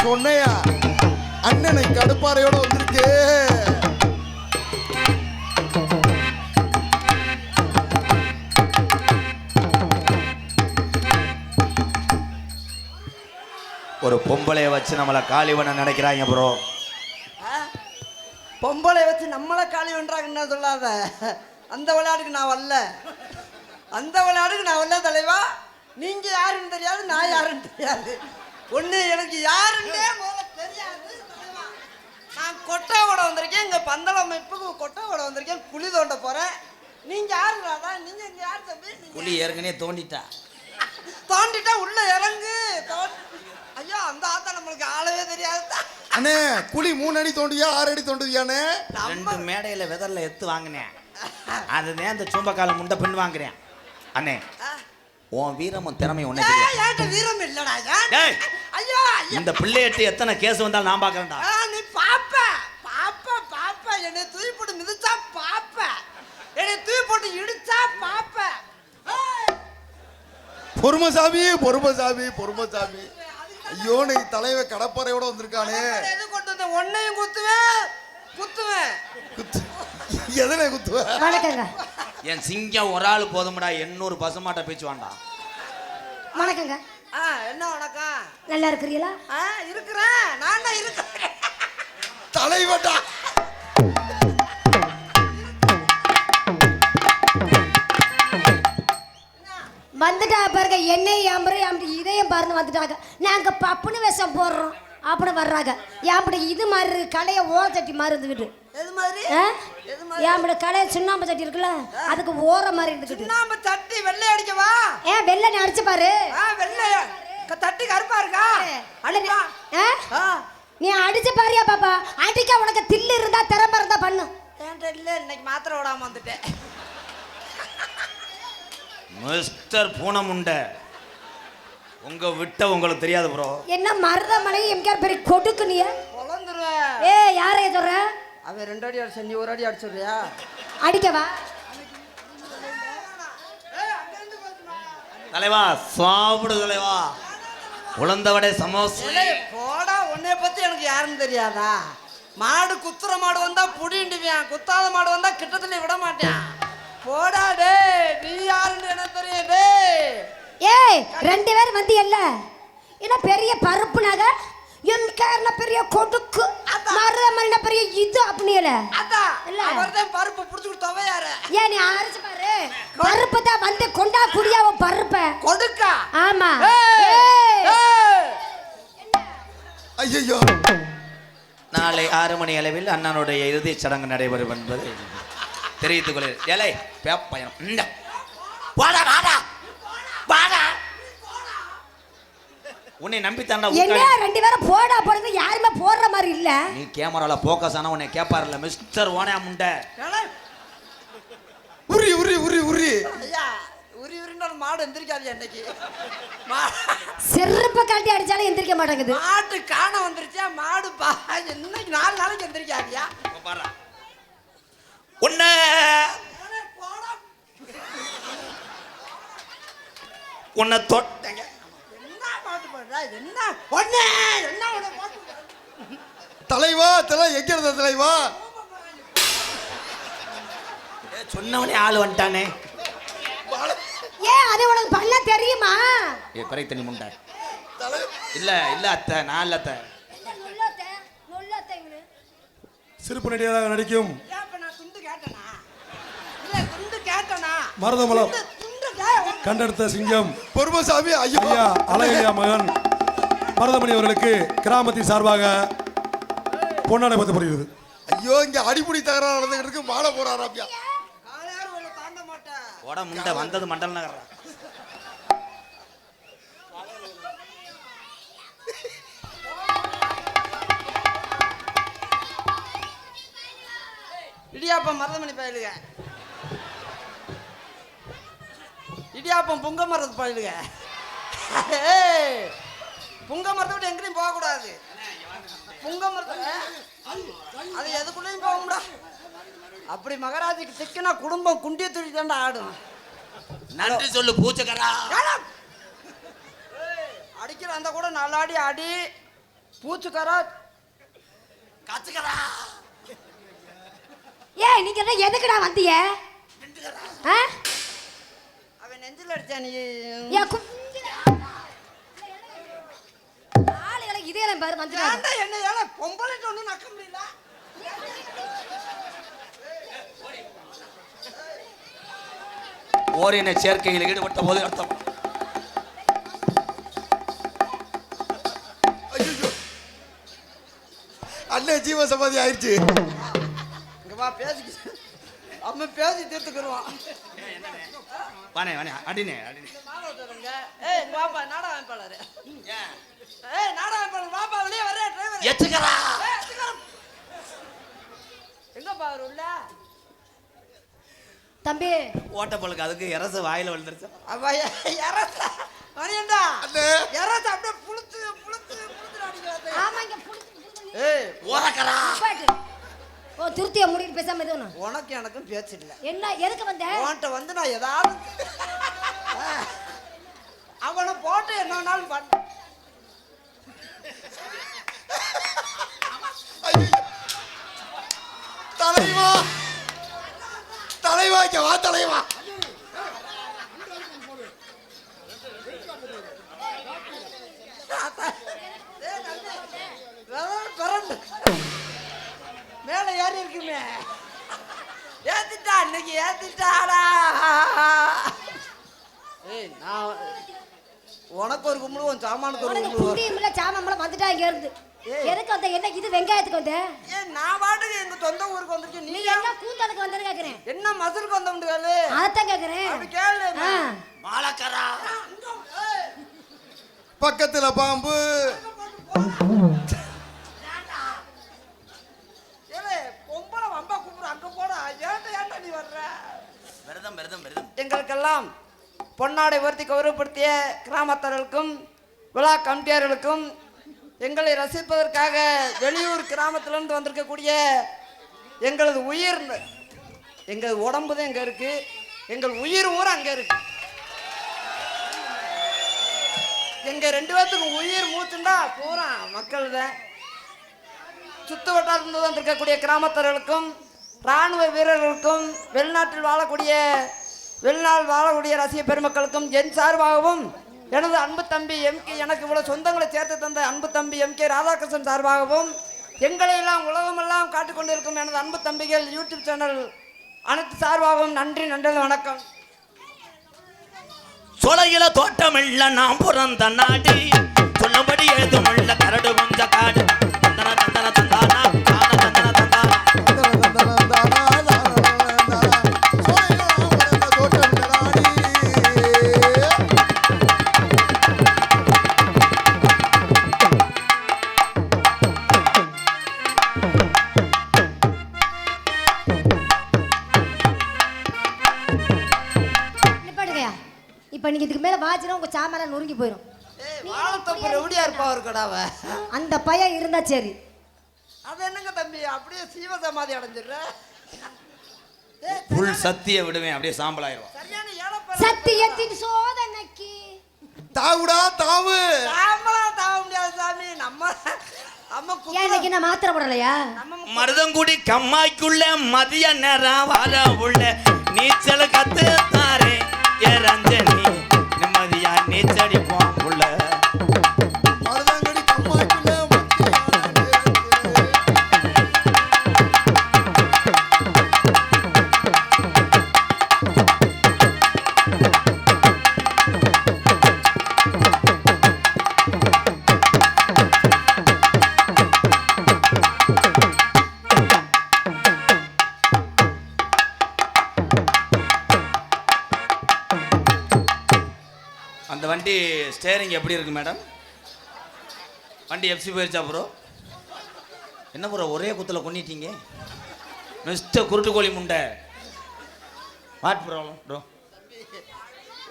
சொன்னையா அண்ணனை கடுப்பாறையோட வந்திருக்கு. ஒரு பொம்பளைய வச்சு நம்மளை காலிவன நினைக்கிறாங்க ப்ரோ. பொம்பளை வச்சு நம்மளை காலிவன்றாங்கன்னு சொல்லாத. அந்த விளையாட்டுக்கு நான் வரல, அந்த விளையாட்டுக்கு நான் வரல தலைவா. நீங்க யாருன்னு தெரியாது, நான் யாருன்னு தெரியாது. ஒண்ணு எனக்கு யாருன்னே தெரியாது. நான் கொட்டை ஓட வந்திருக்கேன், இங்க பந்தல அமைப்புக்கு கொட்டை ஓட வந்திருக்கேன், குழி தோண்ட போறேன். நீங்க யாருங்களாடா? நீங்க இங்க யாரு தம்பி? குழி ஏற்கனவே தோண்டிட்டா உள்ள இறங்கு. ஐயா அந்த ஆத்தா நம்மளுக்கு ஆளவே தெரியாது அண்ணே. குழி 3 அடி தோண்டியா 6 அடி தோண்டுவியானே? 2 மேடையில வெதர்ல எத்து வாங்கினேன். அதுதான் அந்த சூம்பக்கால முண்டை பெண் வாங்குறேன். அண்ணே உன் வீரமும் திறமை ஒண்ணே வீரம் இல்லடா. ஐயா இந்த பிள்ளையிட்டு எத்தனை கேஸ் வந்தாலும் நான் பாக்குறேன்டா. நீ பாப்ப பாப்ப பாப்ப என்னை தூக்கி போட்டு மிதிச்சா பாப்ப, என்னை தூக்கி போட்டு இடிச்சா பாப்ப. பொறுமசாமி பொறுமசாமி பொறுமசாமி. ஐயோ நீ தலைவ கடப்பாறையோட வந்திருக்கானே. எது கொண்டு வந்த? ஒன்னையும் குத்துவேன் குத்துவேன். எதனை குத்துவேன்? வணக்கங்க. என் சிங்கம் ஒரு ஆள் போதும்டா, 800 பசுமாட்ட பேச்சு வாண்டா. வணக்கங்க. என்ன வணக்கம்? நல்லா இருக்கிறீங்களா? இருக்கிறேன், நான் தான் இருக்கிறேன் தலைவட்டா. வந்துட்டா பாருங்க, என்னையும் எம்பரையும் இதையும் பாருங்க வந்துட்டாங்க. நாங்க பப்புன்னு விஷம் போடுறோம் அப்படி வர்றாங்க. ஏன்படி இது மாதிரி கலைய ஓர சட்டி மாதிரி இருந்துக்கிட்டு. எது மாதிரி? ஏன்படி கலைய சுண்ணாம்பு சட்டி இருக்குல்ல, அதுக்கு ஓர மாதிரி இருந்துக்கிட்டு. சுண்ணாம்பு சட்டி வெள்ளை அடிக்கவா? வெள்ளை நீ அடிச்சு பாரு. வெள்ளை தட்டி கருப்பா இருக்கா? அடிப்பா. நீ அடிச்சு பாரியா பாப்பா. அடிக்க உனக்கு தில்லு இருந்தா திறமை இருந்தா பண்ணு. ஏன்ட்ட இல்ல, இன்னைக்கு மாத்திரை விடாம வந்துட்டேன். மிஸ்டர் பூனமுண்டை உங்க விட்ட உங்களுக்கு தெரியாது ப்ரோ. என்ன மருதமலை எம்கேஆர் பெரிய கொடுக்கு நீ பொளந்துருவேன். யாரைய சொல்ற? அவன் 2 அடி அடிச்ச, நீ 1 அடி அடிச்சுறியா? அடிக்கவா? தலைவா சாப்பிடு தலைவா. உளுந்தவடை சமோசா போடா. உன்னை பத்தி எனக்கு யாருன்னு தெரியாதா? மாடு குத்துற மாடு வந்தா புடிண்டுவியான், குத்தாத மாடு வந்தா கிட்டத்துல விட மாட்டேன். போடா டே. நீ யாருன்னு எனக்கு தெரியும் டே. 2 பேர் வந்து இல்ல என்ன பெரிய பருப்பு நகை, எம்கேஆர்ல பெரிய கொடுக்கு, மருதமலைல பெரிய இது அப்படில. அதான் இல்ல அவர்தான் பருப்பு புடிச்சு கொடுத்தவ யாரு? நீ அரைச்சு பாரு. பருப்பு தான் வந்து கொண்டா குடியாவ பருப்பை கொடுக்கா. ஆமா. ஐயோ நாளை 6 மணி அளவில் அண்ணனுடைய இறுதி சடங்கு நடைபெறும் என்பது தெரிவித்துக் கொள்கிறேன். ஏலே பேப்பயம் வாடா வாடா வாடா. உன்னை நம்பி தாண்டா. என்ன 2 பேரும் போடா போடுங்க, யாருமே போடுற மாதிரி இல்ல. நீ கேமரால போக்கஸ் ஆனா உன்னை கேப்பார்ல மிஸ்டர் ஓனே முண்டை. உரி உரி உரி உரி. ஐயா உரி உரின்ற மாடு எந்திரிக்காது இன்னைக்கு. செருப்ப காட்டி அடிச்சாலும் எந்திரிக்க மாட்டேங்குது. மாட்டு காண வந்துருச்சா? மாடு பா இன்னைக்கு 4 நாளைக்கு எந்திரிக்காதியா? பாரு உன்னை உன்னை தொட்டங்க. என்ன பாட்டு பாடுறா? என்ன ஒண்ணே என்ன ஒண்ணு பாட்டு தலைவா தலை எங்க இருந்த தலைவா? சொன்னவனே ஆள் வந்துட்டானே. அது உனக்கு பண்ண தெரியுமா? பறை தண்ணி முண்டை இல்ல இல்ல அத்தை, நான் இல்ல அத்தை. சிறப்பு நடிகராக நடிக்கும் மருதமலம் கண்டெடுத்த சிங்கம் பொறுமசாமி ஐயா அழகையா மகன் மருதமணி அவர்களுக்கு கிராமத்தின் சார்பாக பொன்னாடை பத்தப்படுகிறது. ஐயோ இங்க அடிப்படை தகராறு நடந்துகிட்டு இருக்கு. மாலை போறாராப்பியா? ஓட முண்டை வந்தது மண்டல் நகர். இடியாப்பம் மருதமணி பயலுக, இடியாப்பம் பொங்க மரத்து பயலுக. புங்க மரத்தை விட்டு எங்கேயும் போகக்கூடாது. புங்க மரத்தை அது எதுக்குள்ளேயும் போக முடியாது. அப்படி மகராஜிக்கு சிக்கினா குடும்பம் குண்டிய துணி தாண்டா ஆடும். நன்றி சொல்லு பூச்சக்கரா. அடிக்கிற அந்த கூட நல்லாடி அடி பூச்சுக்கரா கச்சுக்கரா. ஏய் நீங்க எல்லாம் எதுக்குடா வந்தீங்க? அவன் நெஞ்சில் அடிச்சா நீ ஆளுகளை இதெல்லாம் பாரு வந்துட்டாங்க. என்ன ஏன்னா பொம்பளைட்டு ஒன்றும் நக்க முடியல. ஓரின சேர்க்கையில் ஈடுபட்ட போது அர்த்தம். அண்ணன் ஜீவ சமாதி ஆயிடுச்சு. வா பேசி அம்மா பேசி தீர்த்துக்குருவான். வானே வானே அடினே அடினே. ஏய் பாப்பா நாடக அமைப்பாளர். ஏய் நாடக அமைப்பாளர் பாப்பா வெளியே வர டிரைவர். எச்சுக்கரா. எங்க பாரு உள்ள தம்பி ஓட்டப்பழுக்கு அதுக்கு இரசு வாயில விழுந்துருச்சு. அவ எரச மணியண்டா அண்ணே எரச அப்படியே புளுத்து புளுத்து புளுத்து அடிக்கிறாரு. ஆமாங்க ஏய் ஓரக்கரா. ஓ திருத்திய முடிட்டு பேசாம எதுவும். உனக்கு எனக்கும் பேச்சு இல்ல. என்ன எதுக்கு வந்த? உன்கிட்ட வந்து நான் ஏதாவது அவனை போட்டு என்னன்னாலும் பண்ண. தலைவா தலைவா இங்க வா தலைவா. மேல ஏறி இருக்குமே ஏத்திட்டா இன்னைக்கு ஏத்திட்டாடா. ஏய் நான் உனக்கு ஒரு கும்பிடு உன் சாமானுக்கு ஒரு உனக்கு கும்பிடு. புரியும்ல சாமம்பளம் வந்துட்டா இங்க இருந்து. எதுக்கு வந்த? என்ன இது வெங்காயத்துக்கு வந்த? ஏய் நான் பாட்டுக்கு எங்க சொந்த ஊருக்கு வந்துருச்சு. நீ என்ன கூந்தலுக்கு வந்தன்னு கேக்குறேன். என்ன மசலுக்கு வந்தவங்க கேளு. அதத்தான் கேக்குறேன். அப்படி கேளு. மாலக்கரா. பக்கத்துல பாம்பு. ஏலே பொம்பளை வம்பா கூப்பிடு அங்க போடா. ஏன்டா நீ வர்ற? விரதம் விரதம் விரதம். எங்களுக்கெல்லாம் பொன்னாடை உயர்த்தி கௌரவப்படுத்திய கிராமத்தார்களுக்கும் விழா கமிட்டியார்களுக்கும் எங்களை ரசிப்பதற்காக வெளியூர் கிராமத்திலிருந்து வந்திருக்கக்கூடிய எங்களது உயிர் எங்கள் உடம்பு தான் இங்கே இருக்கு. எங்கள் உயிர் ஊர் அங்கே இருக்கு. எங்க 2 பேர்த்துக்கும் உயிர் மூச்சுண்டா பூரா மக்கள் தான். சுத்து வட்டாரத்திலிருந்து வந்திருக்கக்கூடிய கிராமத்தார்களுக்கும் இராணுவ வீரர்களுக்கும் வெளிநாட்டில் வாழக்கூடிய ரசிக பெருமக்களுக்கும் என் சார்பாகவும் எனது அன்பு தம்பி எம்கே எனக்கு இவ்வளவு சொந்தங்களை சேர்த்து தந்த அன்பு தம்பி எம்கே ராதாகிருஷ்ணன் சார்பாகவும் எங்களை எல்லாம் உலகமெல்லாம் காட்டிக்கொண்டிருக்கும் எனது அன்பு தம்பிகள் யூடியூப் சேனல் அனைத்து சார்பாகவும் நன்றி வணக்கம். சோலையில தோட்டமில்ல நாம் பிறந்த நாடு சொல்லும்படி ஏதுமில்ல கரடு கொஞ்ச காடு தந்தன தந்தன தந்தானா தான தந்தன தந்தானா. இப்ப நீங்க இதுக்கு மேல வாச்சினா உங்க சாமான நொறுங்கி போயிடும். வாழத்தப்ப ரவுடியா இருப்பா ஒரு கடாவ. அந்த பையன் இருந்தா சரி. அது என்னங்க தம்பி அப்படியே சீவ சமாதி அடைஞ்சிடுற. புல் சத்திய விடுவேன் அப்படியே சாம்பலாயிரும். சரியான ஏழப்ப சத்தியத்தின் சோதனைக்கு தாவுடா தாவு. சாம்பலா தாவ முடியாது சாமி. நம்ம இன்னைக்கு நான் மாத்திரை போடலையா? மருதங்குடி கம்மாய்க்குள்ள மதிய நேரம் வாழ உள்ள நீச்சல் கத்து தாரே ரஞ்சனி நிம்மதியா நீச்சடிப்போம் உள்ள. மருதங்கடி கம்மாய்க்குள்ள அந்த வண்டி ஸ்டேரிங் எப்படி இருக்கு மேடம்? வண்டி எஃப்சி போயிருச்சா ப்ரோ? என்ன ப்ரோ ஒரே குத்துல கொன்னிட்டீங்க மிஸ்டர் குருட்டுக்கோழி முண்டை? What problem bro?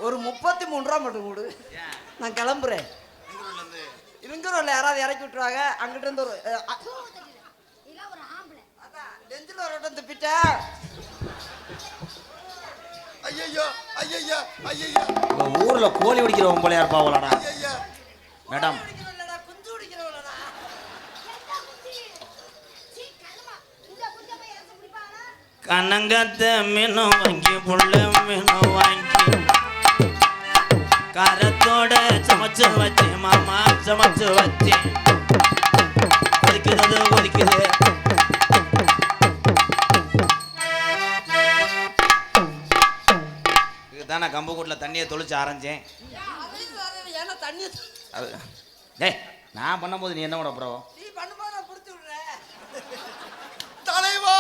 ஒரு 33 ரூபா மட்டும் கொடு, நான் கிளம்புறேன். இவங்க ரோட்ல யாராவது இறக்கி விட்டுருவாங்க. அங்கிட்ட இருந்து ஒரு இதெல்லாம் ஒரு ஆம்பளை. அதான் நெஞ்சில் ஒரு ஓட்டம் துப்பிட்ட. ஐயையோ ஐயையா ஐயையா உங்க ஊர்ல கோழி பிடிக்கிற பொம்பளையா இருப்பாவலடா ஐயையா. மேடம். குஞ்சு குடிக்கிறவளடா. கனங்கத்த மீனும் வாங்கி புள்ள மீனும் வாங்கி காரத்தோட சமைச்சு வச்சு மாமா சமைச்சு வச்சு கொதிக்குது கொதிக்குது. இதுதான் கம்பு கூட்டில் தண்ணியை தொளிச்சு ஆரம்பிச்சேன். ஏன்னா தண்ணி டேய் நான் பண்ணும்போது நீ என்ன பண்ண ப்ரோ? நீ பண்ணும்போது நான் பிடிச்சி விடுறேன். தலைவா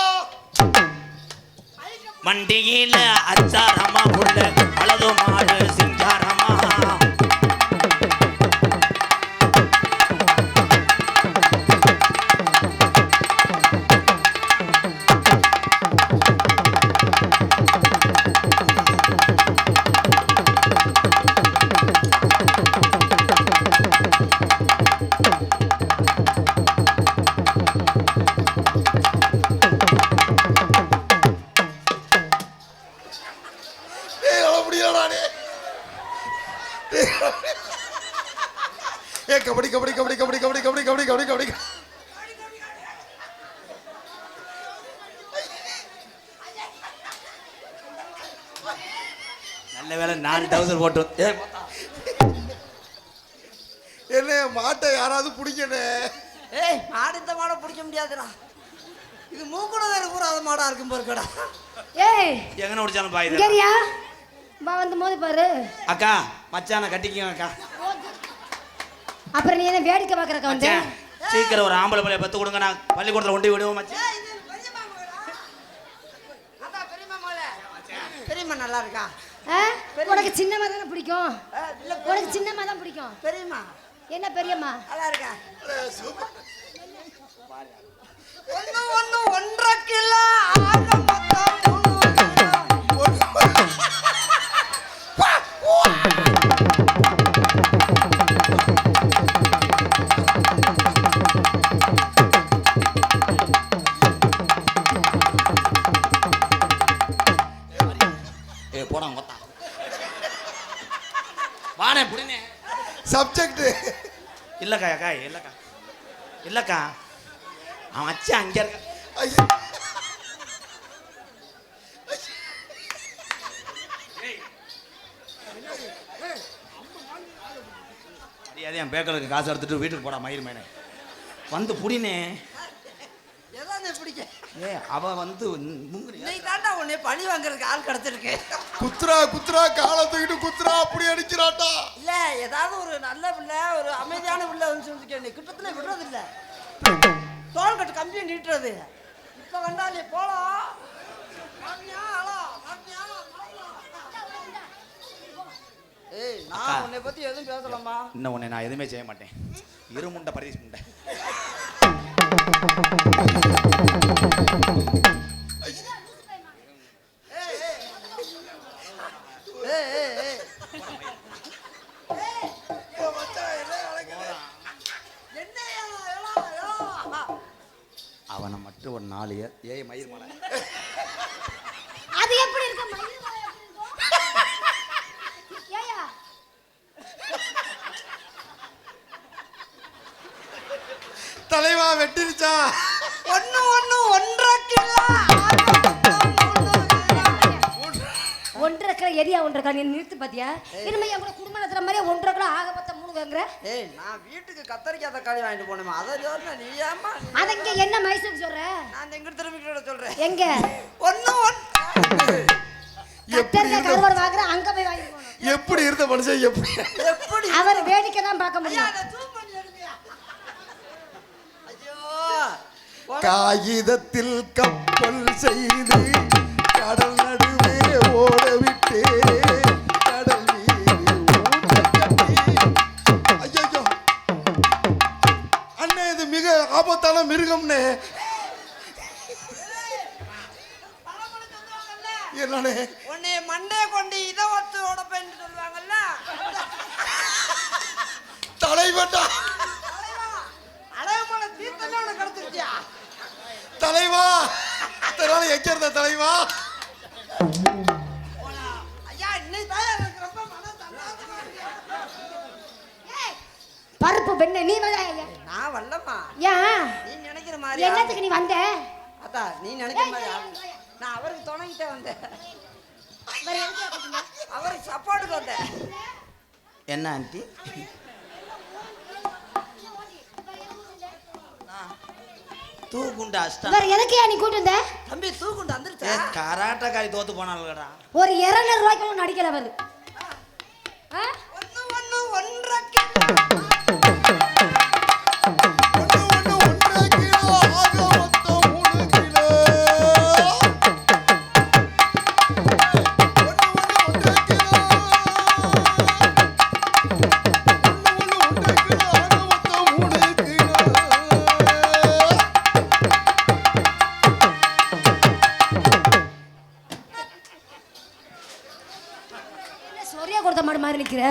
மண்டியில அச்சாரமா உள்ள வலது மாடு சிங்காரமா கபடி கபடி கபடி கபடி கபடி கபடி கபடி கபடி கபடி. நல்ல வேலை 4 டவுசர் போட்டு என்ன மாட்டை யாராவது பிடிக்கணே. ஏய் மாடு இந்த மாடை பிடிக்க முடியாதுடா. இது மூக்குட வேறு கூறாத மாடா இருக்கும் பாருக்கடா. ஏய் எங்கன முடிச்சாலும் பாயுது. கேரியா வா வந்து மோதி பாரு. அக்கா மச்சான கட்டிக்கங்க அக்கா. அப்புறம் நீ என்ன வேடிக்கை பார்க்கறக்க வந்து? சீக்கிரம் ஒரு ஆம்பளை பிள்ளைய பத்து கொடுங்க, நான் பள்ளிக்கூடத்துல கொண்டு விடுவோம் மச்சான். பெரியம்மா நல்லா இருக்கா? உனக்கு சின்னமா தானே பிடிக்கும்? உனக்கு சின்னமா தான் பிடிக்கும். பெரியம்மா என்ன பெரியம்மா நல்லா இருக்கா? ஒண்ணு ஒண்ணு 1.5 கிலோ ஆக மொத்தம் 3 கிலோ. போடா கொத்தா வானே புடினே சப்ஜெக்ட் இல்லக்கா அக்கா இல்லக்கா இல்லக்கா அவன் அச்சு அங்க இருக்க. ஐயா மரியாதை என் பேக்கலுக்கு காசு எடுத்துட்டு வீட்டுக்கு போடா மயிர் மேனே வந்து புடினே. எதானே பிடிக்க? அவ வந்து முங்குறி நீ தாண்டா உன்னை பழி வாங்குறதுக்கு ஆள் கிடைச்சிருக்கு. குத்ரா குத்ரா காலை தூக்கிட்டு குத்ரா அப்படி அடிக்கிறாட்டா. இல்ல ஏதாவது ஒரு நல்ல பிள்ளை ஒரு அமைதியான பிள்ளை வந்து சொல்லிருக்கேன். நீ கிட்டத்துல விடுறது இல்ல, தோல் கட்டு கம்பியை நீட்டுறது. இப்ப கண்டாலே போலாம். ஏய் நான் உன்னை பத்தி எதுவும் பேசலாமா? இன்னும் உன்னை நான் எதுவுமே செய்ய மாட்டேன். இருமுண்டை பரிசு முண்டை. அவனை மட்டும் ஒரு 4 ஏய் மயிர் மலை அது எப்படி இருக்க மயில் மலை எப்படி இருக்கும்? ஏயா தலைவா வெட்டிருச்சா? ஒண்ணு 1.5 கிலோ 1.5 கிலோ எரியா 1.5 கிலோ நீ நிறுத்து பாத்தியா? இனிமே என் கூட குடும்பம் நடத்துற மாதிரி 1.5 கிலோ ஆக மொத்தம் 3 கேக்குற. ஏய் நான் வீட்டுக்கு கத்தரிக்காய் தக்காளி வாங்கிட்டு போனேமா, அதை யோசனை நீ ஏமா? அத இங்க என்ன மைசூருக்கு சொல்ற? நான் எங்க திரும்பிக்கிட்ட சொல்றேன். எங்க ஒண்ணு கத்தரிக்காய் கருவாடு வாங்குற அங்க போய் வாங்கி போணும். எப்படி இருந்த மனுஷன் எப்படி அவர் வேடிக்கை தான் பார்க்க முடியும். காகிதத்தில் கப்பல் செய்து கடல் நடுவே ஓடவிட்டு கடல் மீது ஐயோ அண்ணே இது மிக ஆபத்தான மிருகம்னே. என்னண்ணே உன்னை மண்டே கொண்டு இதை ஒத்து உடப்பேன்னு சொல்லுவாங்கல்ல. தலைவட்டா தலைவா தலைவா. ஐயா இன்னைக்கு தான் எனக்கு ரொம்ப மன சந்தோஷமா இருக்கு. பருப்பு பெண்ணு நீ வர நான் வரலம்மா. ஏன் நீ நினைக்கிற மாதிரி என்னத்துக்கு நீ வந்த அத்தா நீ நினைக்கிற மாதிரி நான் அவருக்கு துணைக்கிட்டே வந்தேன். அவருக்கு சப்போர்ட்டுக்கு வந்தேன். என்ன ஆண்டி தூக்குண்டா அஷ்டம் வேற எதுக்கு நீ கூட்டு வந்த தம்பி தூக்குண்டு வந்துருச்சா? கராட்டக்காரி தோத்து போனாலடா. ஒரு 200 ரூபாய்க்கு நடிக்கல அவரு ஒண்ணு ஒண்ணு ஒன்றரை கிலோ. ஒண்ணு ஒண்ணு 1.5 கிலோ ஆக மொத்தம் 3 கிலோ. ஒண்ணு ஒண்ணு 1.5 கிலோ. ஒண்ணு ஒண்ணு 1.5 கிலோ ஆக மொத்தம் 3 கிலோ. சொரியா கொடுத்த மாடு மாதிரி நிக்கிற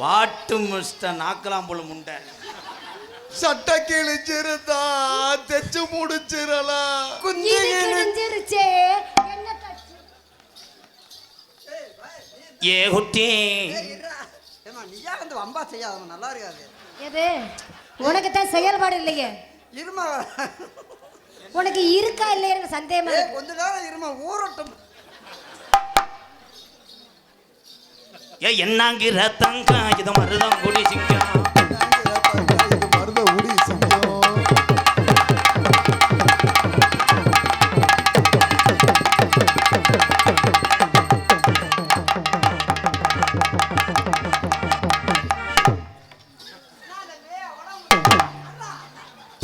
வாட்டு மிஸ்டர் நாக்கலாம் போல முண்டை. சட்டை கிழிச்சிருந்தா தைச்சு முடிச்சிடலாம். இது கிழிஞ்சிருச்சே என்ன தச்சு ஏ குட்டி ஏமா நீயா வந்து வம்பா செய்யாத நல்லா இருக்காது. எது உனக்கு தான் செயல்பாடு இல்லையே இருமா உனக்கு இருக்கா இல்லையா சந்தேகமா இருக்கு. கொஞ்ச நேரம் இருமா ஊரட்டும். ஏ என்னங்கிற தங்க இது மருதம் குடி சிங்கம். இது மருத உடி சிங்கம்.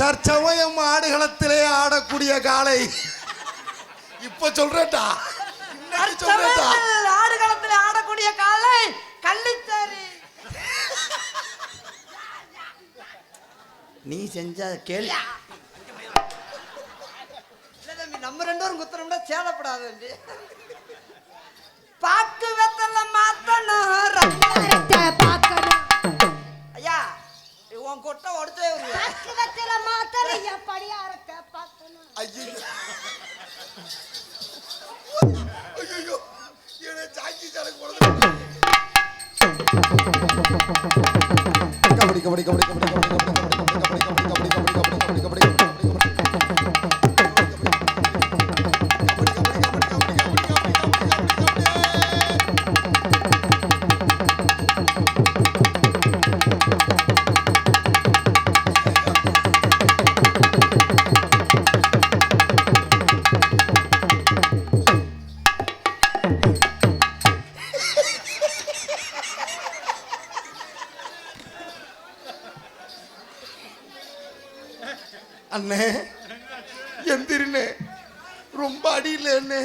தற்சமயம் ஆடுகளத்திலே ஆடக்கூடிய காளை. இப்ப சொல்றேன்டா, பின்னாடி சொல்றேன்டா. ஆடுகளத்தில் ஆடக்கூடிய காலை கள்ளிச்சாரி. நீ செஞ்ச கேள்வி இல்ல தம்பி நம்ம 2 பேரும் குத்துறோம்னா சேதப்படாது. பாக்கு வெத்தல மாத்தணும் ரத்தத்தை பார்க்கணும் ஐயா உன் கொட்டை உடச்சே வருது. பக்குவத்துல மாத்தலையா படியாரத்தை பார்க்கணும். ஐயோ ஐயோ என்ன சாக்கி சாலக்கு போறது. கபடி கபடி கபடி கபடி கபடி கபடி கபடி கபடி கபடி கபடி கபடி கபடி அண்ணே எந்திரினே ரொம்ப அடியில் அண்ணே.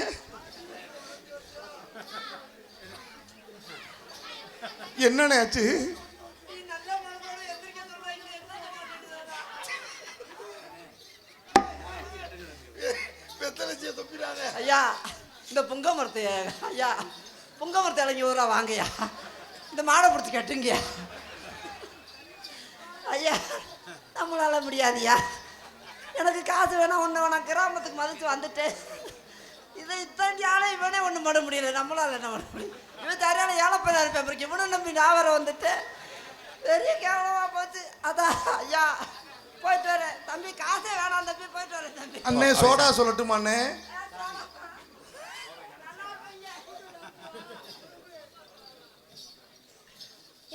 என்னண்ணே ஆச்சு? ஐயா இந்த புங்க மரத்தை ஐயா புங்க மரத்தை இறங்கி ஊரா வாங்கய்யா. இந்த மாடை பிடிச்சி கட்டுங்கய்யா. ஐயா நம்மளால முடியாதுயா. எனக்கு காசு வேணாம் ஒன்று வேணாம் கிராமத்துக்கு மதிச்சு வந்துட்டேன். இதை இத்தனை ஆளை இவனே ஒன்றும் பண்ண முடியல. நம்மளால என்ன பண்ண முடியும்? இவன் தரையான ஏழப்பதான் இருப்பேன். அப்புறம் இவனும் நம்பி நான் வர வந்துட்டு பெரிய கேவலமா போச்சு. அதான் ஐயா போயிட்டு வரேன் தம்பி. காசே வேணாம் தம்பி போயிட்டு வரேன் தம்பி. அண்ணே சோடா சொல்லட்டுமா அண்ணே?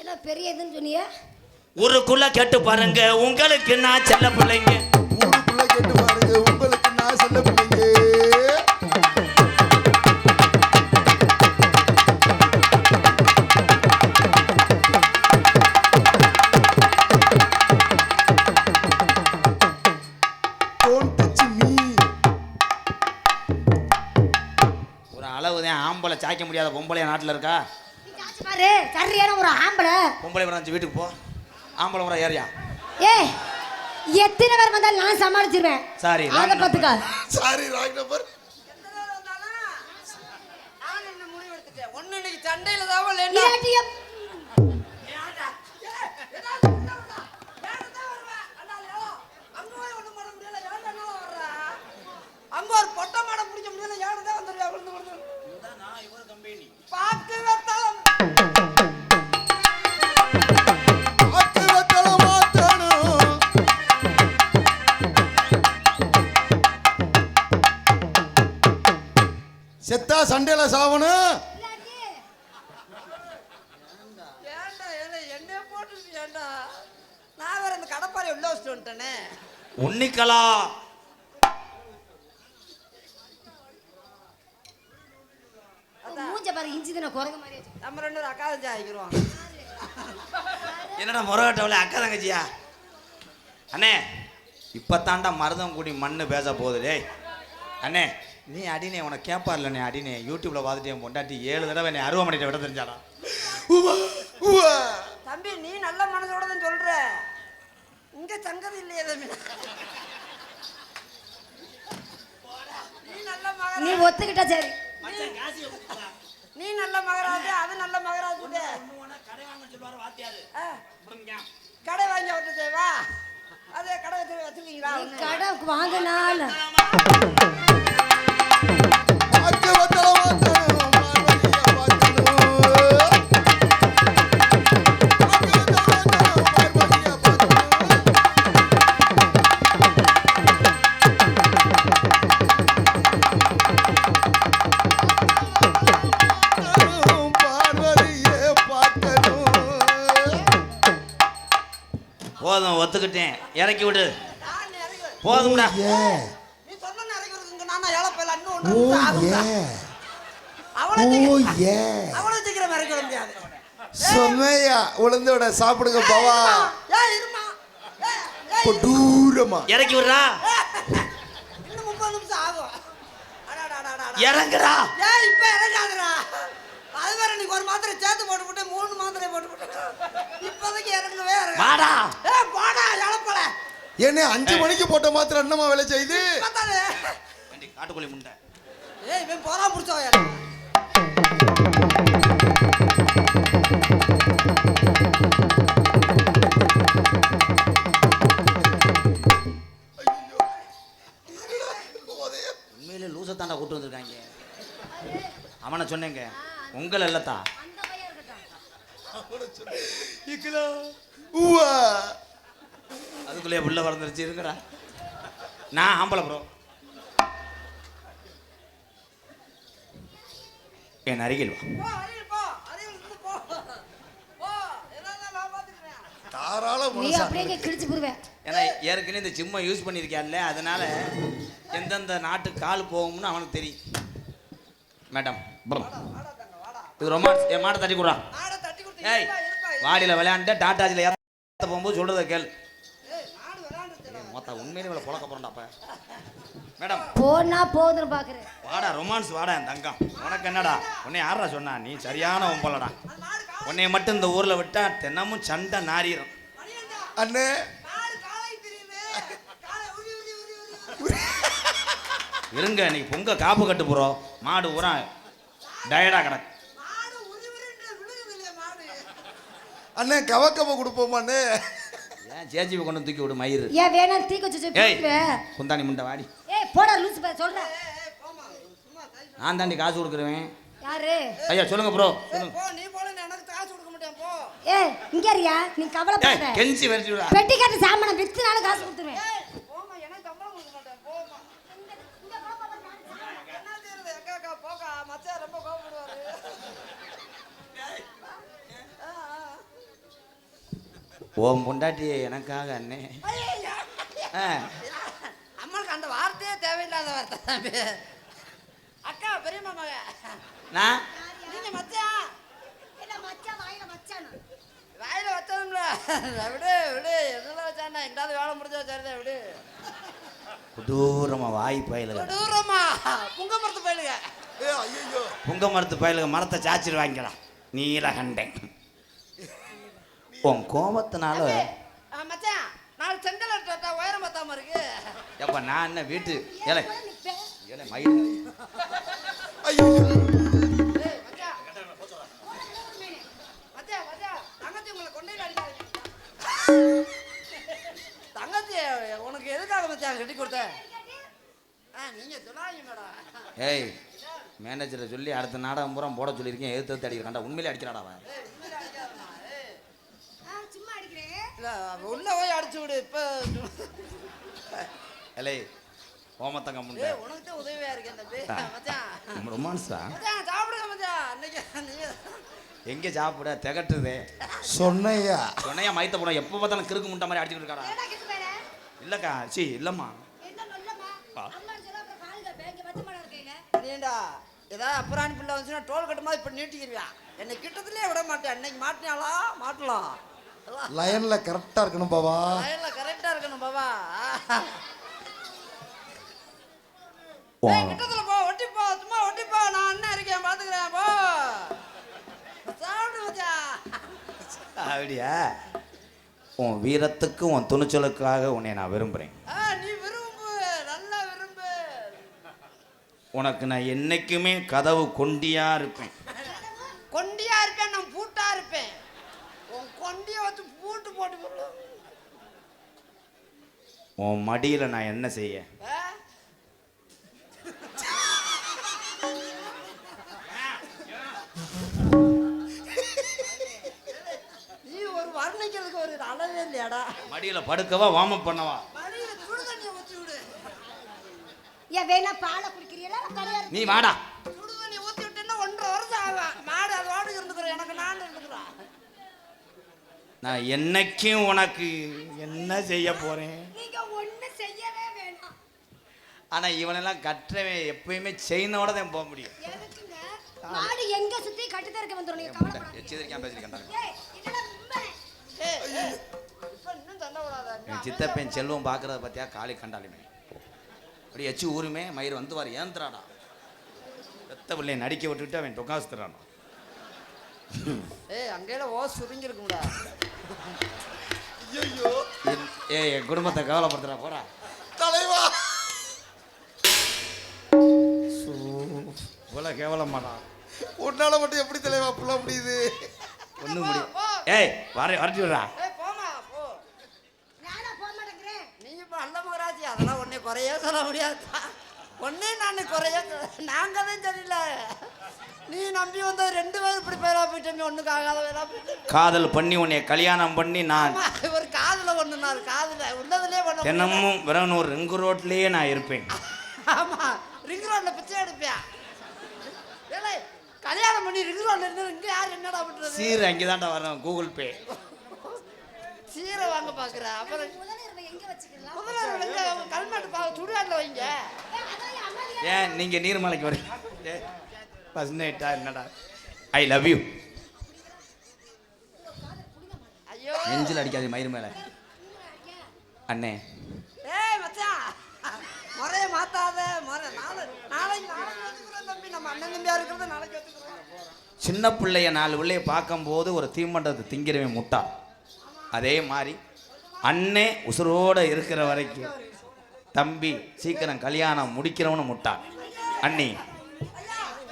என்ன பெரிய இதுன்னு சொன்னிய ஊருக்குள்ள கேட்டு பாருங்க உங்களுக்கு நான் செல்ல பிள்ளைங்க. ஊருக்குள்ள கேட்டு பாருங்க உங்களுக்கு நான் செல்ல பிள்ளைங்க. ஒரு அளவுதான் ஆம்பளை சாய்க்க முடியாத பொம்பளை நாட்டில் இருக்கா? பாரு சரியான ஒரு ஆம்பளை பொம்பளை வராச்சு வீட்டுக்கு போ. ஆம்பளை வர ஏரியா ஏய் எத்தனை பேர் வந்தாலும் நான் சமாளிச்சிருவேன். சாரி அத பாத்துக்க. Sorry wrong number. நான் என்ன முடிவு எடுத்துட்டேன். ஒண்ணு இன்னைக்கு சண்டையில தான் இல்லாட்டியும் அங்க அடிச்சா சண்டையில சாவணும். ஏன்டா என்ன போட்டு ஏன்டா நான் வேற அந்த கடப்பாறை உள்ள வச்சுட்டு வந்துட்டேனே. உன்னிக்கலா மூஞ்ச பாரு இஞ்சி தின குரங்க மாதிரி நம்ம ரெண்டு பேரும் அக்கா தான் ஆகிக்கிறோம். என்னடா முறகட்டவளே அக்கா தங்கச்சியா? அண்ணே இப்பத்தாண்டா மருதம் கூடி மண்ணு பேச போகுது. டேய் அண்ணே நீ அடினே உனக்கு கேட்பார்ல நீ அடினே யூடியூப்ல பார்த்துட்டு என் பொண்டாட்டி 7 தடவை என்னை அருவமனையிட்ட விட தெரிஞ்சாடா. தம்பி நீ நல்ல மனசோட தான் சொல்ற. இங்க சங்கதி இல்லையே தம்பி. நீ நல்ல மகன். நீ ஒத்துக்கிட்டா சரி. நீ நல்ல மகராஜு அது நல்ல மகராஜு. கடை வாங்கி விட்டு தேவா அதே கடை வச்சிருக்கீங்களா? கடை வாங்கினால போதும் ஒத்துக்கிட்டேன் இறக்கி விடு போதும்டா. நீ சொன்ன இறக்கிறதுக்கு நான் இழப்பல இன்னும் அவ்வளவு சீக்கிரம் இறக்க முடியாது. சொன்னையா உளுந்தோட சாப்பிடுங்க பவா. தூரமா இறக்கி விடுறா. இன்னும் 30 நிமிஷம் ஆகும். இறங்குடா. இப்ப இறங்காதுடா. அது வேற நீ ஒரு மாத்திரை சேர்த்து போட்டு 3 மாத்திரை போட்டு இப்போதைக்கு இறங்கவே வாடா. போடா இழப்பல. என்ன 5 மணிக்கு போட்ட மாத்திரம் என்னமா வேலை செய்து? காட்டுக்கோழி முண்டை. இவன் போறா புடிச்சோ. உண்மையிலே லூசத்தாண்டா கூட்டு வந்திருக்காங்க. அவனை சொன்னேங்க உங்களை இல்லத்தா. அதுக்குள்ளே புள்ள வளர்ந்துருச்சு இருக்கடா. நான் ஆம்பளை ப்ரோ. என் அருகில் வா. நீ அப்படியே கிழிச்சு போடுவேன். ஏன்னா ஏற்கனவே இந்த ஜிம்மை யூஸ் பண்ணியிருக்கான்ல அதனால எந்தெந்த நாட்டுக்கு கால் போகும்னு அவனுக்கு தெரியும். மேடம் இது ரொமான்ஸ். என் மாட்டை தட்டி கொடுறான். ஏய் வாடியில் விளையாண்டு டாட்டாஜில் ஏற்ற போகும்போது சொல்கிறத கேள். மொத்தம் உண்மையிலே இவ்வளோ புழக்க போகிறோம்டாப்ப. மேடம் போனா போகுதுன்னு பார்க்குறேன். வாடா ரொமான்ஸ் வாடா என் தங்கம். உனக்கு என்னடா உன்னை யாரா சொன்னா? நீ சரியான ஒம்பலடா. உன்னைய மட்டும் இந்த ஊரில் விட்டா தினமும் சண்டை நாரிடும். அண்ணே இருங்க நீ பொங்க காப்பு கட்டு போகிறோம். மாடு ஊரா டயர்டாக கிடக்கு. அண்ணே கவக்கம கொடுப்போமாண்ணே. ஏன் சேச்சிவை கொண்டு தூக்கி விடு மயிறு. ஏன் வேணா தீ வச்சு ஏய் குந்தாணி முண்டை வாடி. ஏய் போடா லூசு பே சொல்றேன். நான் தாண்டி காசு கொடுக்குறேன். யாரு? ஐயா சொல்லுங்க ப்ரோ சொல்லுங்க. போ நீ போல எனக்கு காசு கொடுக்க மாட்டேன் போ. ஏய் இங்க இருயா நீ கவலைப்படாத. கெஞ்சி வெட்டி விடா. பெட்டி கட்ட சாமான வித்துனால காசு கொடுத்துருவேன். போமா எனக்கு சம்பளம் கொடுக்க மாட்டேன் போமா. என்ன செய்யறது அக்கா போகா மச்சான் ரொம்ப கோவப்படுவாரு. ஓம் பொண்டாட்டி எனக்காக அண்ணே. அம்மாளுக்கு அந்த வார்த்தையே தேவையில்லாத வார்த்தை தம்பி. அக்கா பெரியம்மா மக நான் நீங்க மச்சான் என்ன மச்சான் வாயில மச்சான் வாயில வச்சோம்ல விடு விடு எதுல வச்சாண்டா எங்காவது வேலை முடிஞ்சா சரிதான் விடு. கொடூரமா வாய் பயலுங்க. தூரமா புங்க மரத்து போயிடுங்க. ஐயோ புங்க மரத்து பயலுங்க மரத்தை சாச்சிட்டு வாங்கிக்கடா. நீலகண்டேன் உன் கோபத்தினால. மச்சான் நாலு செங்கல் எடுத்து உயரம் பத்தாம இருக்கு. எப்ப நான் என்ன வீட்டு ஏழை ஏழை மயில். ஐயோ மச்சான் மச்சான் மச்சான் தங்கச்சி உங்களை கொண்டே அடிக்காது. தங்கச்சி உனக்கு எதுக்காக மச்சான் கட்டி கொடுத்த? நீங்க சொல்லாங்க மேடம். ஏய் மேனேஜரை சொல்லி அடுத்த நாடகம் பூரா போட சொல்லியிருக்கேன். எதிர்த்து அடிக்கிறான்டா. உண்மையிலே அடிக்கிறாடா அவன். சும்மா அடிக்கிறேன். இல்ல உள்ள போய் அடிச்சு விடு. இப்ப ஏலே ஓமத்தங்க முண்டை உனக்கு தான் உதவியா இருக்கேன் தம்பி மச்சான். ரொமான்ஸா மச்சான் சாப்பிடுங்க மச்சான். இன்னைக்கு நீங்க எங்கே சாப்பிட திகட்டுதே சொன்னையா சொன்னையா மைத்த போட எப்போ பார்த்தாலும் கிறுக்கு முட்டை மாதிரி அடிச்சுட்டு இருக்காரா ஏடா கிட்டு போயிட. இல்லக்கா சி இல்லம்மா என்ன நல்லம்மா அம்மா சொல்ல அப்புறம் காலுல பேங்க பத்து மணி இருக்கையில நீண்டா ஏதாவது அப்புறாணி பிள்ளை வந்துச்சுன்னா டோல் கட்டு மாதிரி இப்போ நீட்டிக்கிறியா என்னை கிட்டத்துலேயே விட மாட்டேன். அன்னைக்கு மாட்டினாலா மாட்டலாம் லைன்ல கரெக்டா இருக்கணும் பாவா. வயலில் கரெக்டாக இருக்கணும் பாபா. ஓ. கிட்டத்துல போ ஒட்டிப்போ சும்மா ஒட்டிப்போ நான் அண்ணன் இருக்கேன் பார்த்துக்கிறேன் போ சாப்பிடு மச்சான். அப்படியா உன் வீரத்துக்கு உன் துணிச்சலுக்காக உன்னை நான் விரும்புகிறேன். நீ விரும்பு நல்லா விரும்பு. உனக்கு நான் என்னைக்குமே கதவு கொண்டியா இருப்பேன். கொண்டியா இருப்பேன் நான் பூட்டா இருப்பேன். உன் கொண்டியை வச்சு பூட்டு போட்டு போடுவேன். உன் மடியில் நான் என்ன செய்ய நீ ஒரு வர்ணிக்கிறதுக்கு ஒரு அளவே இல்லையாடா. மடியில் படுக்கவா வார்ம் பண்ணவா மடியில சுடு தண்ணியை ஊற்றி விடு. ஏன் வேணா பாலை குடிக்கிறீங்களா கல்யாணம் நீ வாடா சுடு தண்ணி ஊற்றி விட்டேன்னா 1.5 வருஷம் ஆகும். மாடு அது வாடகை இருந்துக்கிறேன் எனக்கு நான் இருந்துக்கிறேன். நான் என்னைக்கும் உனக்கு என்ன செய்ய போறேன். நீங்க ஒண்ணு செய்யவே வேணாம். ஆனா இவனெல்லாம் கட்டுறவன் எப்பயுமே செயினோட தான் போக முடியும். எதுக்குங்க மாடு எங்க சுத்தி கட்டிதான் இருக்க வந்துரும். நீங்க கவலைப்படாதீங்க. எச்சரிக்கையா பேசிருக்கேன். ஏய் இதெல்லாம் உண்மை. இப்போ இன்னும் சண்டை விடாத. என் சித்தப்பன் செல்வம் பார்க்கறத பத்தியா காளி கண்டாலுமே அப்படி எச்சு ஊருமே மயிர் வந்து வாரு ஏந்திராடா ரத்த பிள்ளையை நடிக்க விட்டுட்டு அவன் டொக்காசுறான். அங்கேயில ஓ சுருங்கிருக்கும்டா. ஐயோ என் குடும்பத்தை கவலைப்படுத்துறா போடா தலைவா. போல கேவலமாடா உன்னால மட்டும் எப்படி தலைவா புள்ள முடியுது? ஒன்றும் முடியும். ஏய் வரட்டி விடுறா. போமா போ. நானா போக மாட்டேங்கிறேன். நீங்க இப்போ அல்ல மகராஜி அதெல்லாம் ஒன்னே குறைய சொல்ல முடியாது. ஒன்னே நான் குறைய நாங்க தான் சரியில்லை. நீ நம்பி வந்த 2 பேர் இப்படி பேரா போயிட்டோம். ஒண்ணுக்கு ஆகாத பேரா போயிட்டோம். காதல் பண்ணி உன்னை கல்யாணம் பண்ணி நான் ஒரு காதுல ஒண்ணுனாரு காதுல உள்ளதுலயே பண்ண. தினமும் வெறும் ஒரு ரிங்கு ரோட்லயே நான் இருப்பேன். ஆமா ரிங் ரோட்ல பிச்சை எடுப்பியா? ஏலே கல்யாணம் பண்ணி ரிங் ரோட்ல இருந்து இங்க யார் என்னடா பண்றது? சீர் அங்கேதான்டா வரணும் கூகுள் பே. சீரை வாங்க பாக்குற அப்புறம் முதலிரவை எங்க வச்சுக்கலாம்? முதல்ல எங்க கல்மேட்டு பா சுடுகாட்டில் வைங்க. அதான் அம்மா ஏன் நீங்க நீர்மலைக்கு வரீங்க? ஃபர்ஸ்ட் நைட்டா என்னடா? I love you. ஐயோ நெஞ்சில் அடிக்காது மயிர் மேல அண்ணே. ஏய் மச்சான் முறைய மாத்தாத முறை நாளைக்கு வச்சுக்கிறோம் தம்பி. நம்ம அண்ணன் தம்பியா இருக்கிறத நாளைக்கு வச்சுக்கிறோம். சின்ன பிள்ளைய 4 பிள்ளைய பார்க்கும்போது ஒரு தீமண்டத்தை திங்கிறவன் முட்டா. அதே மாதிரி அண்ணே உசுரோட இருக்கிற வரைக்கும் தம்பி சீக்கிரம் கல்யாணம் முடிக்கிறவனு முட்டா. அண்ணி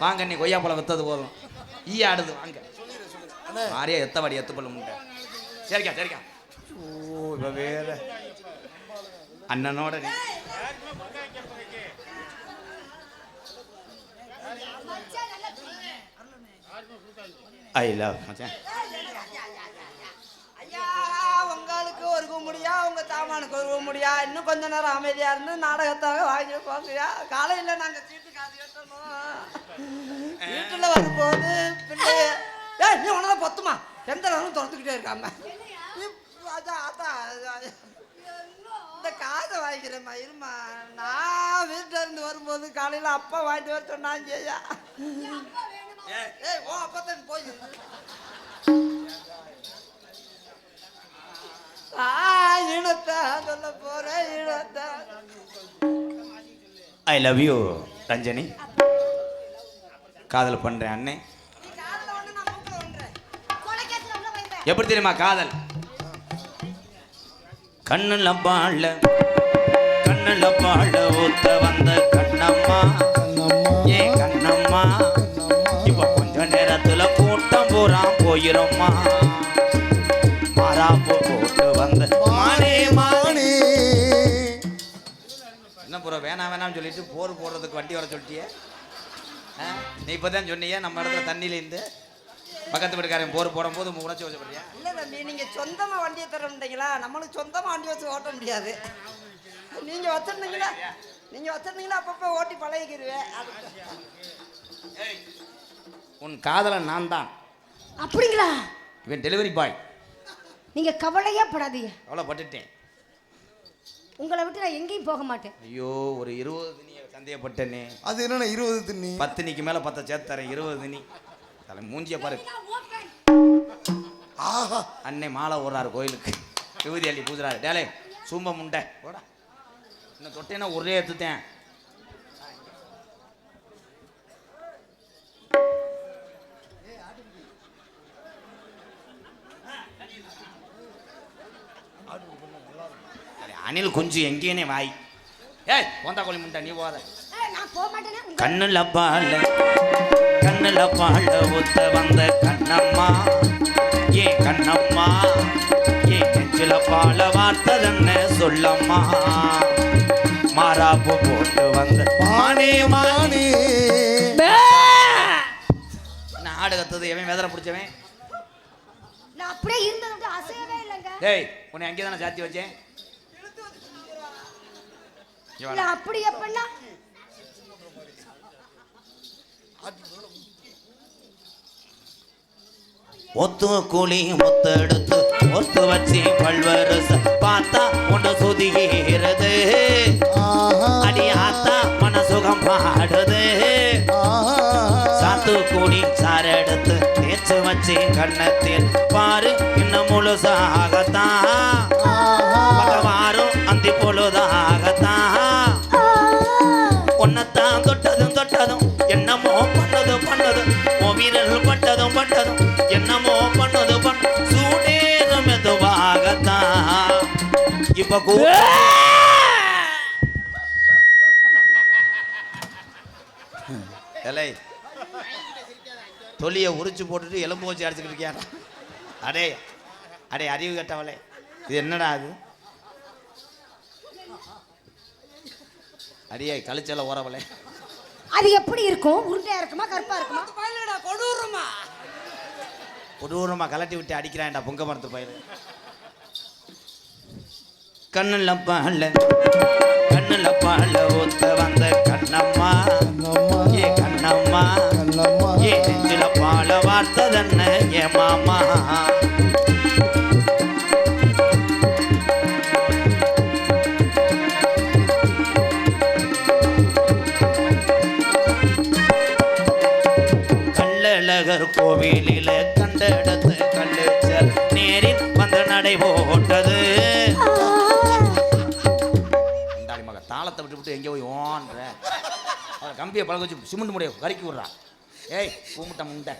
வாங்க அண்ணி கொய்யா பழம் வித்தது போதும் ஈ ஆடுது வாங்க மாறியா எத்தவாடி எத்துப்பள்ள முட்டை. சரிக்கா சரிக்கா. ஓ இவ வேற அண்ணனோட நீ ஐ லவ் மச்சான். ஐயா உங்களுக்கு ஒரு கும்பிடியா உங்க சாமானுக்கு ஒரு கும்பிடியா. இன்னும் கொஞ்ச நேரம் அமைதியா இருந்து நாடகத்தாக வாங்கி போங்கயா. காலையில நாங்க சீட்டு காசு கட்டணும். வீட்டுல வரும்போது பிள்ளைய ஏய் நீ உனதான் பொத்துமா எந்த நேரமும் துரத்துக்கிட்டே இருக்காம இந்த காசை வாங்கிக்கிறேம்மா இருமா. நான் வீட்டுல இருந்து வரும்போது காலையில அப்பா வாங்கிட்டு வர சொன்னாங்க ஐயா. ஏய் ஓ அப்பத்தான் போய் இனத்தை சொல்ல போறேன் இனத்தை. I love you Ranjani. காதல் பண்றேன் அண்ணே. நீ காதுல ஒண்ணு நான் மூக்குல ஒன்றேன். கொலைக்கேத்துல உள்ள வைப்பேன். எப்படி தெரியுமா காதல்? கண்ணுல பாழ ஊத்த வந்த கண்ணம்மா ஏ கண்ணம்மா இப்ப கொஞ்ச நேரத்துல கூட்டம் பூரா போயிரும்மா. மாறாப்பு போட்டு வந்த மானே மானே. என்ன பூரா வேணாம் வேணாம்னு சொல்லிட்டு போர் போடுறதுக்கு வண்டி வர சொல்லிட்டியே. நீ இப்பதான் சொன்னியே நம்ம இடத்துல தண்ணியிலேருந்து பக்கத்து வீட்டுக்காரன் போர் போடும்போது உணர்ச்சி வச்சப்படியா? இல்ல தம்பி நீங்க சொந்தமா வண்டியை தர முடியுங்களா? நம்மளுக்கு சொந்தமா வண்டி வச்சு ஓட்ட முடியாது. நீங்க வச்சிருந்தீங்களா நீங்க வச்சிருந்தீங்கன்னா அப்பப்போ ஓட்டி பழகிக்கிருவேன். உன் காதலன் நான் தான். அப்படிங்களா? இவன் டெலிவரி பாய். நீங்க கவலையே படாதீங்க. கவலைப்பட்டுட்டேன். உங்களை விட்டு நான் எங்கேயும் போக மாட்டேன். ஐயோ, ஒரு 20 தினியை சந்தேகப்பட்டேனே. அது என்னண்ணா 20 திண்ணி? 10 தினிக்கு மேல 10 சேர்த்து தரேன். 20 தினி. தலை மூஞ்சிய பாரு. ஆஹா, அன்னை மாலை ஓடுறாரு கோயிலுக்கு, விபூதி அள்ளி பூஜாரு. டேலே சூம்ப முண்டை போடா, இன்னும் தொட்டேன்னா ஒரே எடுத்துட்டேன். அணில் குஞ்சு எங்கேனே வாய். ஏய் போந்தா கோழி முண்டை, நீ போத. நான் போக மாட்டேனே. கண்ணுல பால ஊத்த வந்த கண்ணம்மா, ஏ கண்ணம்மா, ஏ நெஞ்சில பால வார்த்ததென்ன சொல்லம்மா, மாறாப்பு போட்டு வந்த மானே மானே. நான் ஆடு கத்துது எவன் வேதனை பிடிச்சவன்? நான் அப்படியே இருந்ததை விட்டு அசையவே இல்லைங்க. டேய் உன்னை அங்கே தானே சாத்தி வச்சேன். இல்ல அப்படி எப்படின்னா ஒத்து கூலி முத்தெடுத்து ஒத்து வச்சு பல்வரச பார்த்தா உன்னை சுதிகிறது. அடி ஆத்தா மனசுகம் பாடுது. சாத்து கூடி சாரெடுத்து தேய்ச்சு வச்சு கண்ணத்தில் பாரு இன்னும் முழுசாகத்தான் பகவாரும் அந்தி பொழுதாகத்தான். உன்னத்தான் தொட்டதும் என்னமோ பண்ணதும் வீரர்கள் பட்டதும் என்னமோ பண்ணது சூடேதும் மெதுவாகத்தான். இப்ப தொலியை உரிச்சு போட்டுட்டு எலும்பு வச்சு அடிச்சுக்கிட்டு இருக்கியா? அடே அடே அறிவு கட்டவளே, இது என்னடா அது? அடியே கழிச்சல ஓரவளே. அது எப்படி இருக்கும்? உருண்டையா இருக்குமா கருப்பா இருக்குமா? கொடூரமா கலட்டி விட்டு அடிக்கிறான்டா பொங்க மரத்து பயிர். கண்ணுல பால ஊத்த வந்த கண்ணம்மா, ஏ கண்ணம்மா, ஏ நெஞ்சில பால வார்த்ததென்ன ஏ மாமா. கள்ளழகர் கோவிலில கண்டெடுத்து கல்லுச்சல் நேரில் வந்து நடை போட்டது. மக தாளத்தை விட்டு எங்கே போய் ஓன்ற அவன் கம்பியை பழக வச்சு சிமெண்ட் முடிய கறிக்கி விட்றான். ஏய் பூமுட்டை முண்டை.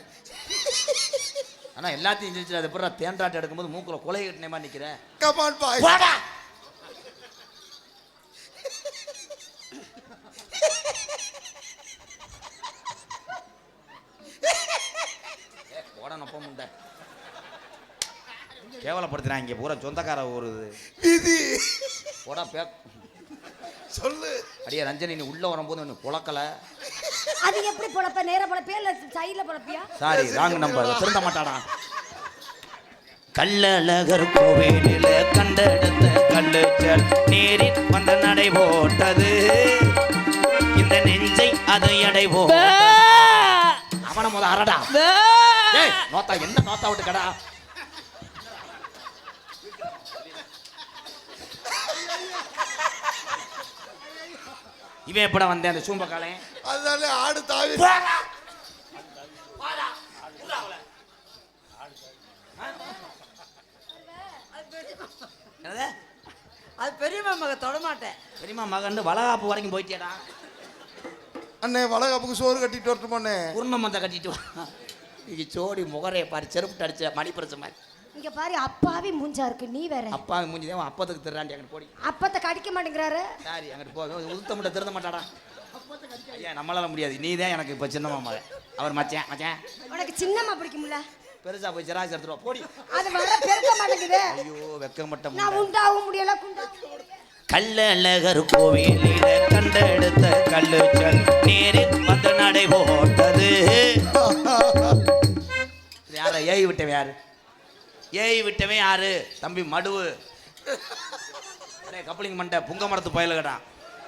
ஆனால் எல்லாத்தையும் செஞ்சிச்சு. அது பிறகு தேன்றாட்டை எடுக்கும்போது மூக்கில் கொலை கட்டினேமா நிற்கிறேன். கமான் பாய். போடனப்ப முண்டை கேவலப்படுத்துறான். இங்கே பூரா சொந்தக்கார ஒரு விதி. போடா பேக் சொல்லு. அடியே ரஞ்சனி, நீ உள்ள வரும்போது ஒன்று புழக்கல. அது எப்படி பொழப்ப? நேர பொழப்பியா இல்ல சைடுல பொழப்பியா? Sorry wrong number. திருந்த மாட்டாடா. கள்ளழகர் கோவிலில் கண்டெடுத்த கல்லுச்சல் நேரில் வந்த நடை போட்டது. இந்த நெஞ்சை அது எடை போ. அவன முத அரடா. நோத்தா என்ன நோத்தா விட்டு கடா. இவன் எப்பட வந்தேன் அந்த சூம்பக்காலே? அதுதானே ஆடு தாவி. அது பெரியம்மா மக தொடமாட்டேன். பெரியம்மா மகன் வளகாப்பு வரைக்கும் போயிட்டேடா. அண்ணே வளகாப்புக்கு சோறு கட்டிட்டு வரட்டுமாண்ணே? குருண மந்த கட்டிட்டு வா. இது சோடி முகரையை பாரு, செருப்பு அடிச்ச மணி பிரச்ச மாதிரி. இங்க பாரு அப்பாவே மூஞ்சா இருக்கு. நீ வேற அப்பா மூஞ்சி தான் அப்பத்துக்கு திருறாண்டி. அங்கிட்டு போடி. அப்பத்தை கடிக்க மாட்டேங்கிறாரு. சாரி அங்கிட்டு போக உதுத்த முட்டை திருந்த மாட்டாடா. ஐயா நம்மளால முடியாது. நீ தான் எனக்கு இப்போ சின்னம்மா மகன். அவர் மச்சான் மச்சான். உனக்கு சின்னம்மா பிடிக்கும்ல? பெருசா போய் ஜெராக்ஸ் எடுத்துருவா போடி. அது வர பெருக்க மாட்டேங்குது. ஐயோ வெக்க மட்டும். நான் உண்டாவும் முடியல குண்டா. கள்ளழகர் கோவிலில கண்டெடுத்த கல்லுச்சல் நேரில் வந்து நடை போட்டது. யார ஏய் விட்டவன் யாரு? ஏய் விட்டவன் யாரு? தம்பி மடுவு. கப்பலிங் மண்டை புங்க மரத்து பயலுகடா.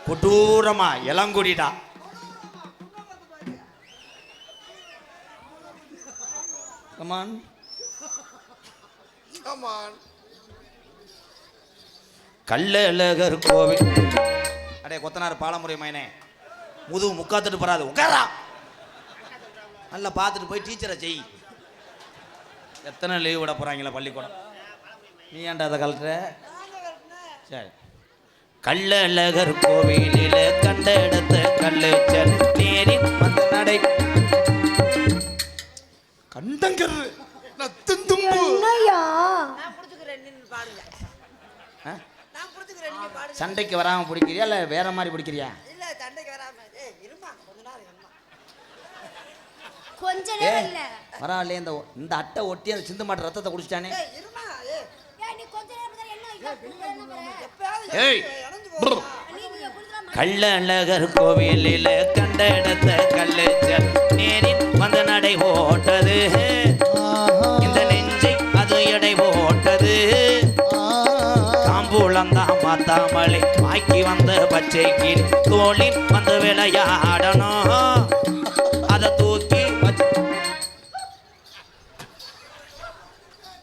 கொடூரமா இளங்குடிடா. Come on come on. கள்ளழகர் கோவில். அடே கொத்தனார் பாலமுறை மைனே, முதுகு முக்காத்துட்டு போறாது, உட்காரா. நல்லா பார்த்துட்டு போய் டீச்சரை செய். எத்தனை லீவ் விட போறாங்களா பள்ளிக்கூடம்? நீ ஏன்டா அதை கலட்டுற? சரி. கள்ளழகர் கோவிலில் கண்ட இடத்த கல்லு செல் நேரி வந்து நடை கண்டங்கர் நத்தம் தும்பு. என்னய்யா நான் புடிச்சுக்கிறேன், நின்னு பாடுங்க. நான் புடிச்சுக்கிறேன், நீங்க பாடுங்க. சண்டைக்கு வராம பிடிக்கிறியா இல்லை வேற மாதிரி பிடிக்கிறியா? இல்ல சண்டைக்கு வராம. ஏய் இருமா, கொஞ்ச நேரம் இருமா. கொஞ்ச நேரம் இல்ல. பரவாயில்லையே, இந்த அட்டை ஒட்டி அந்த சிந்து மாட்டு ரத்தத்தை குடிச்சிட்டானே. ஏய் இருமா. ஏய் நீ கொஞ்ச நேரம் தான் என்ன எப்பயாவது ஏய் இறங்கி போறா. கள்ளழகர் கோவிலில் கண்ட இடத்த கல்லு செல் நேரி வந்த நடை ஓட்டது, இந்த நெஞ்சை அது எடை ஓட்டது. காம்பூலந்தான் மாத்தாமலை ஆக்கி வந்த பச்சை கீழ் தோளில் வந்து விளையாடணும், அதை தூக்கி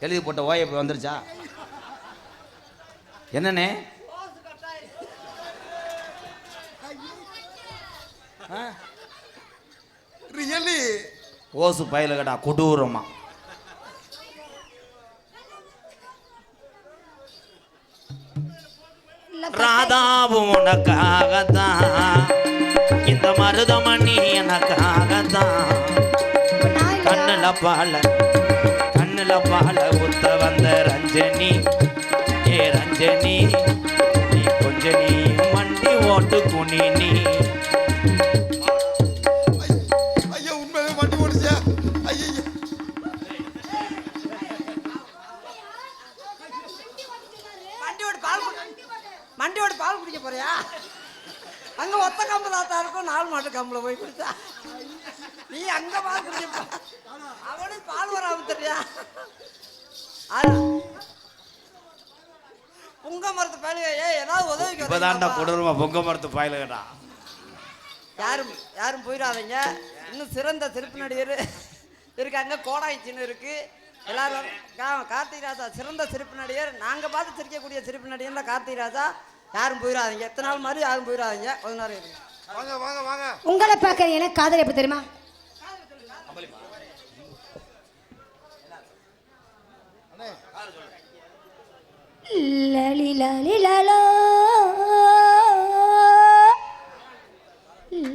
எழுதி போட்ட ஓய இப்போ வந்துருச்சா என்னண்ணே? ரியலி ஓசு பயில கடா கொடூரமா. ராதாவும் உனக்காகத்தான், இந்த மருதமணி எனக்காகத்தான். கண்ணுல பால ஊத்த வந்த ரஞ்சனி, ஏ ரஞ்சனி நீ கொஞ்ச நீ வண்டி ஓட்டு குனி நீ. ஐயா உண்மையிலே வண்டி ஓடிச்சா? ஐயா மண்டியோட பால் குடிக்க போறியா? அங்க ஒத்த கம்பு தாத்தா இருக்கும், 4 மாட்டு கம்புல போய் குடிச்சா. நீ அங்க பால் குடிக்க அவனுக்கு பால் வராம தெரியா? புங்க மரத்து பயிலுக. ஏதாவது உதவிக்கு இப்பதான்டா கொடூரமா பொங்க மரத்து பாயில கடா. யாரும் போயிடாதீங்க. இன்னும் சிறந்த சிறப்பு நடிகர் இருக்காங்க, கோடாய்ச்சின்னு இருக்கு. எல்லாரும் கார்த்திக் ராஜா சிறந்த சிறப்பு நடிகர். நாங்கள் பார்த்து சிரிக்கக்கூடிய சிறப்பு நடிகர் தான் கார்த்திக் ராஜா. யாரும் போயிடாதீங்க, எத்தனை நாள் மாதிரி யாரும் போயிடாதீங்க. கொஞ்ச நேரம் இருக்கு. வாங்க வாங்க வாங்க. உங்களை பார்க்க எனக்கு காதல் எப்படி தெரியுமா? லலி லலி லலோ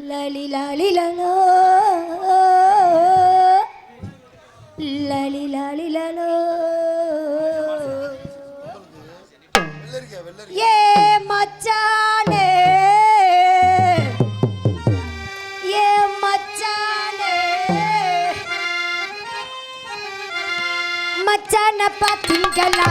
லலி லலி லலோ லலி லலி லலோ. ஏ மச்சானே, ஏ மச்சானே, மச்சான பாத்தீங்களா?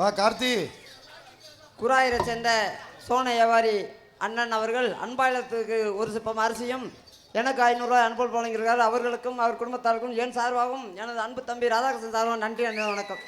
வா கார்த்தி. குராயிரை சேர்ந்த சோன வியாபாரி அண்ணன் அவர்கள் அன்பாயிரத்துக்கு ஒரு சிப்பம் அரிசியும் எனக்கு 500 ரூபாய் அனுப்பல் வழங்கியிருக்கார். அவர்களுக்கும் அவர் குடும்பத்தாருக்கும் என் சார்பாகவும் எனது அன்பு தம்பி ராதாகிருஷ்ணன் சார்பாகவும் நன்றி அண்ணன் வணக்கம்.